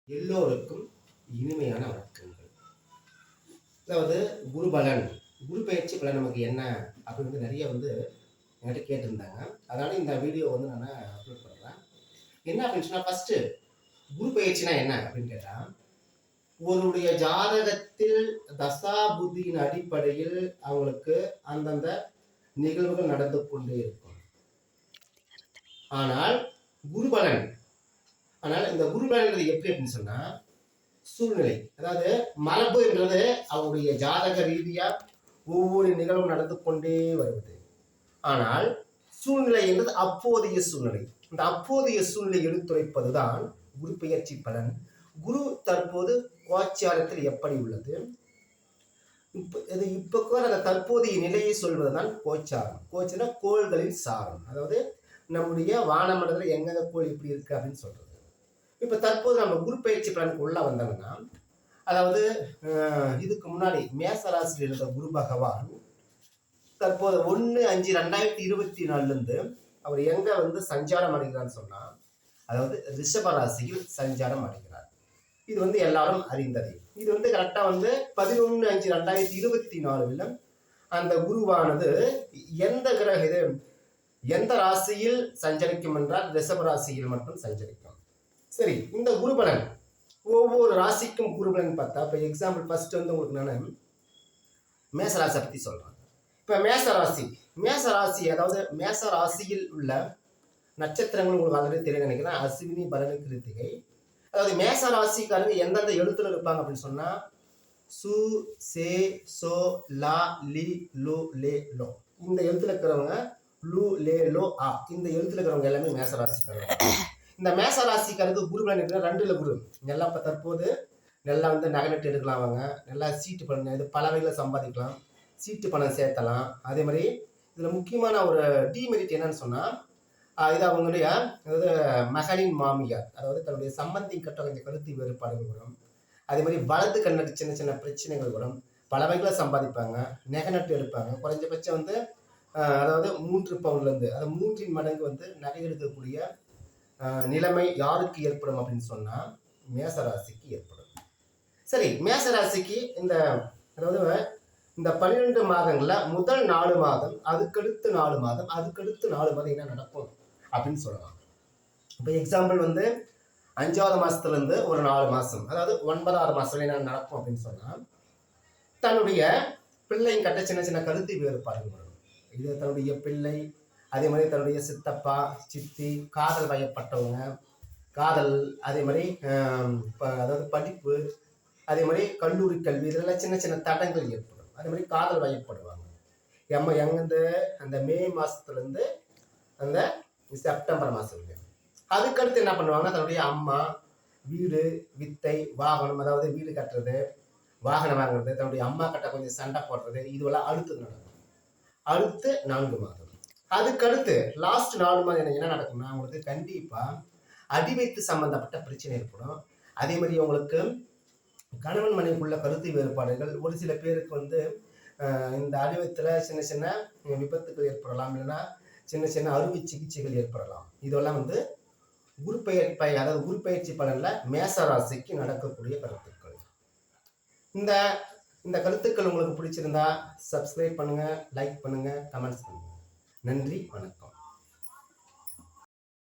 எல்லோருக்கும் இனிமையான வணக்கங்கள். அதாவது குருபலன், குரு பயிற்சி பலன் நமக்கு என்ன அப்படின்னு நிறைய என்கிட்ட கேட்டிருந்தாங்க. அதனால இந்த வீடியோ நான் அப்லோட் பண்ணுறேன். என்ன அப்படின்னு சொன்னால், ஃபர்ஸ்ட் குரு பயிற்சினா என்ன அப்படின்னு கேட்டால், ஒருடைய ஜாதகத்தில் தசா புத்தியின் அடிப்படையில் அவங்களுக்கு அந்தந்த நிகழ்வுகள் நடந்து கொண்டே இருக்கும். ஆனால் குருபலன் இந்த குருபலன் எப்படி அப்படின்னு சொன்னா, சூழ்நிலை, அதாவது மரபு என்றது அவருடைய ஜாதக ரீதியா ஒவ்வொரு நிகழ்வும் நடந்து கொண்டே வருவது. ஆனால் சூழ்நிலை என்றது அப்போதைய சூழ்நிலை. இந்த அப்போதைய சூழ்நிலை எடுத்துரைப்பதுதான் குரு பெயர்ச்சி பலன். குரு தற்போது கோச்சாரத்தில் எப்படி உள்ளது, இப்ப அந்த தற்போதைய நிலையை சொல்வதுதான் கோச்சாரம். கோச்சனா கோள்களின் சாரம், அதாவது நம்முடைய வானமண்டலத்தில் எங்கெங்க கோள் எப்படி இருக்கு அப்படின்னு சொல்றது. இப்ப தற்போது நம்ம குரு பயிற்சி பலனுக்கு உள்ள வந்தோம்னா, அதாவது இதுக்கு முன்னாடி மேசராசியில் இருந்த குரு பகவான் தற்போது 1/5/2024 இருந்து அவர் எங்க சஞ்சாரம் அடைகிறான்னு சொன்னா, அதாவது ரிஷபராசியில் சஞ்சாரம் அடைகிறார். இது எல்லாரும் அறிந்தது. இது கரெக்டா 11/5/2024 அந்த குருவானது எந்த கிரக எந்த ராசியில் சஞ்சரிக்கும் என்றால் ரிஷபராசியில் மட்டும் சஞ்சரிக்கும். சரி, இந்த குருபலன் ஒவ்வொரு ராசிக்கும் குருபலன் பார்த்தா, இப்போ எக்ஸாம்பிள் ஃபர்ஸ்ட் உங்களுக்கு நான் மேசராசியை பற்றி சொல்றேன். இப்போ மேசராசி அதாவது மேசராசியில் உள்ள நட்சத்திரங்கள் உங்களுக்கு ஆல்ரெடி தெரிய நினைக்கிறேன். அஸ்வினி, பரணி, கிருத்திகை. அதாவது மேசராசிக்காரங்க எந்தெந்த எழுத்துல இருப்பாங்க அப்படின்னு சொன்னா, சு, சே, சோ, லா, லி, லு, லே, லோ. இந்த எழுத்துல இருக்கிறவங்க லு, லே, லோ, ஆ. இந்த எழுத்துல இருக்கிறவங்க எல்லாமே மேசராசிக்காரங்க. இந்த மேசராசிக்காரருக்கு குருபலன் இருக்கிற 2ல குரு நல்லா இப்போ தற்போது நல்லா நகை எடுக்கலாம், அவங்க நல்லா சீட்டு பணம், இது பல வகையில் சம்பாதிக்கலாம், சீட்டு பணம் சேர்த்தலாம். அதே மாதிரி இதில் முக்கியமான ஒரு டிமெரிட் என்னன்னு சொன்னால், இது அவங்களுடைய அதாவது மகளின் மாமியார், அதாவது தன்னுடைய சம்பந்தி கட்ட கொஞ்சம் கருத்து வேறுபாடுகள் வரும். அதே மாதிரி வலது கண்ணட்டு சின்ன சின்ன பிரச்சனைகள் வரும். பல வகையில் சம்பாதிப்பாங்க, நகை நட்டு எடுப்பாங்க. குறைஞ்சபட்சம் அதாவது 3 பவுன்லேருந்து அதாவது 3 மடங்கு நகை எடுக்கக்கூடிய நிலைமை யாருக்கு ஏற்படும் அப்படின்னு சொன்னா, மேசராசிக்கு ஏற்படும். சரி, மேசராசிக்கு அதாவது இந்த 12 மாதங்கள்ல முதல் 4 மாதம், அதுக்கடுத்து 4 மாதம், அதுக்கடுத்து 4 மாதம் என்ன நடக்கும் அப்படின்னு சொல்லலாம். இப்போ எக்ஸாம்பிள் 5வது மாசத்துல இருந்து ஒரு 4 மாசம், அதாவது 9வது மாசத்துல என்ன நடக்கும் அப்படின்னு சொன்னா, தன்னுடைய பிள்ளைங்க கட்ட சின்ன சின்ன கருத்து வேறுபாடுகள் வரும். இது தன்னுடைய பிள்ளை, அதே மாதிரி தன்னுடைய சித்தப்பா, சித்தி, காதல் வயப்பட்டவங்க, காதல், அதே மாதிரி அதாவது படிப்பு, அதே மாதிரி கல்லூரி கல்வி, இதெல்லாம் சின்ன சின்ன தடங்கள் ஏற்படும். அதே மாதிரி காதல் வயப்படுவாங்க. அந்த மே மாசத்துலேருந்து அந்த செப்டம்பர் மாதம் இருக்கு. அதுக்கடுத்து என்ன பண்ணுவாங்கன்னா, தன்னுடைய அம்மா, வீடு, வித்தை, வாகனம், அதாவது வீடு கட்டுறது, வாகனம் வாங்குறது, தன்னுடைய அம்மா கிட்ட கொஞ்சம் சண்டை போடுறது, இதுவெல்லாம் அடுத்து நடக்கும். அடுத்து 4 மாதம். அதுக்கடுத்து லாஸ்ட் 4 மாதம் என்ன நடக்கும்னா, உங்களுக்கு கண்டிப்பா அடி வைத்து சம்பந்தப்பட்ட பிரச்சனை ஏற்படும். அதே மாதிரி உங்களுக்கு கணவன் மனைவிக்குள்ள கருத்து வேறுபாடுகள், ஒரு சில பேருக்கு இந்த அடிவயத்துல சின்ன சின்ன விபத்துகள் ஏற்படலாம், இல்லைன்னா சின்ன சின்ன அறுவை சிகிச்சைகள் ஏற்படலாம். இதெல்லாம் அதாவது குரு பயிற்சி பலன்ல மேசராசிக்கு நடக்கக்கூடிய கருத்துக்கள். இந்த கருத்துக்கள் உங்களுக்கு பிடிச்சிருந்தா சப்ஸ்கிரைப் பண்ணுங்க, லைக் பண்ணுங்க, கமெண்ட்ஸ் பண்ணுங்க. நன்றி, வணக்கம்.